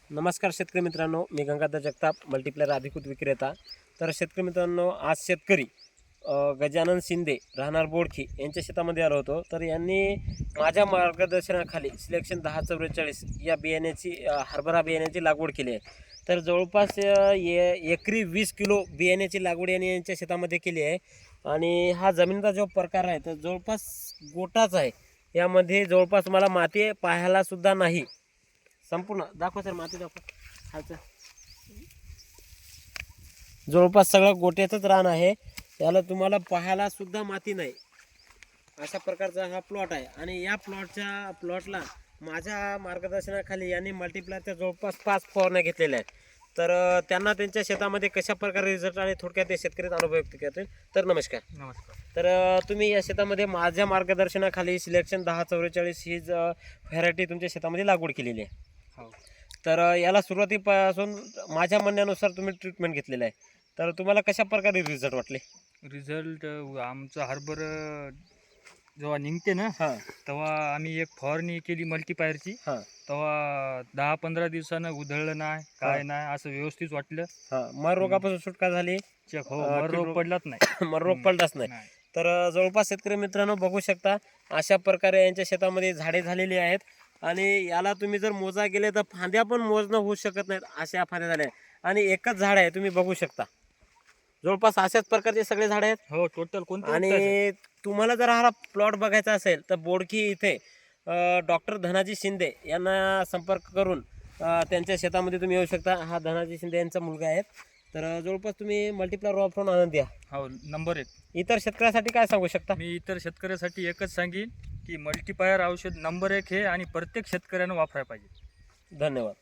नमस्कार शेतकरी मित्रांनो, मी गंगाधर जगताप, मल्टीप्लेयर अधिकृत विक्रेता. तर शेतकरी मित्रांनो, आज शेतकरी गजानन शिंदे राहणार बोडखी यांच्या शेतामध्ये आलो होतो. तर यांनी माझ्या मार्गदर्शनाखाली सिलेक्शन 1044 या बियाण्याची हरभरा बियाण्याची लागवड केली आहे. तर जवळपास एकरी 20 किलो बियाण्याची लागवड यांच्या शेतामध्ये केली आहे. आणि हा जमिनीचा जो प्रकार आहे तर जवळपास गोटाच आहे. यामध्ये जवळपास मला माती पाहायला सुद्धा नाही. संपूर्ण दाखवा सर, माती दाखवा. खालचं जवळपास सगळं गोट्याचंच रान आहे. याला तुम्हाला पाहायला सुद्धा माती नाही, अशा प्रकारचा हा प्लॉट आहे. आणि या प्लॉटला माझ्या मार्गदर्शनाखाली यांनी मल्टीप्लायरच्या जवळपास 5 फवारण्या घेतलेल्या आहेत. तर त्यांना त्यांच्या शेतामध्ये कशा प्रकारे रिझल्ट आणि थोडक्यात ते शेतकरी अनुभव व्यक्त करतील. तर नमस्कार. तर तुम्ही या शेतामध्ये माझ्या मार्गदर्शनाखाली सिलेक्शन 1044 ही व्हरायटी तुमच्या शेतामध्ये लागवड केलेली आहे. हो. तर याला सुरुवातीपासून माझ्या म्हणण्यानुसार तुम्ही ट्रीटमेंट घेतलेलं आहे. तर तुम्हाला कशा प्रकारे रिझल्ट वाटले? रिझल्ट आमचं हरभरा जेव्हा निघते ना हां तेव्हा आम्ही एक फवारणी केली मल्टीपायरची. हां तेव्हा 10-15 दिवसानं उधळलं नाही, काय नाही, असं व्यवस्थित वाटलं. हां मर रोगापासून सुटका झाली. चेक हो, मर रोग पडलाच नाही. मर रोग पडलाच नाही. तर जवळपास शेतकरी मित्रांनो बघू शकता, अशा प्रकारे यांच्या शेतामध्ये झाडे झालेली आहेत. आणि याला तुम्ही जर मोजा गेले तर फांद्या पण मोजणं होऊ शकत नाहीत, अशा फांद्या झाल्या. आणि एकच झाड आहे, तुम्ही बघू शकता. जवळपास अशाच प्रकारचे सगळे झाड आहेत. हो, टोटल कोणते? आणि तुम्हाला जर हा प्लॉट बघायचा असेल तर बोडकी इथे डॉक्टर धनाजी शिंदे यांना संपर्क करून त्यांच्या शेतामध्ये तुम्ही येऊ शकता. हा धनाजी शिंदे यांचा मुलगा आहे. तर जवळपास तुम्ही मल्टीप्लायर वापरून आनंद घ्या. हो, नंबर 1. इतर शेतकऱ्यासाठी काय सांगू शकता? मी इतर शेतकऱ्यासाठी एकच सांगेन की मल्टीपायर औषध नंबर 1 हे आणि प्रत्येक शेतकऱ्यानं वापरायला पाहिजे. धन्यवाद.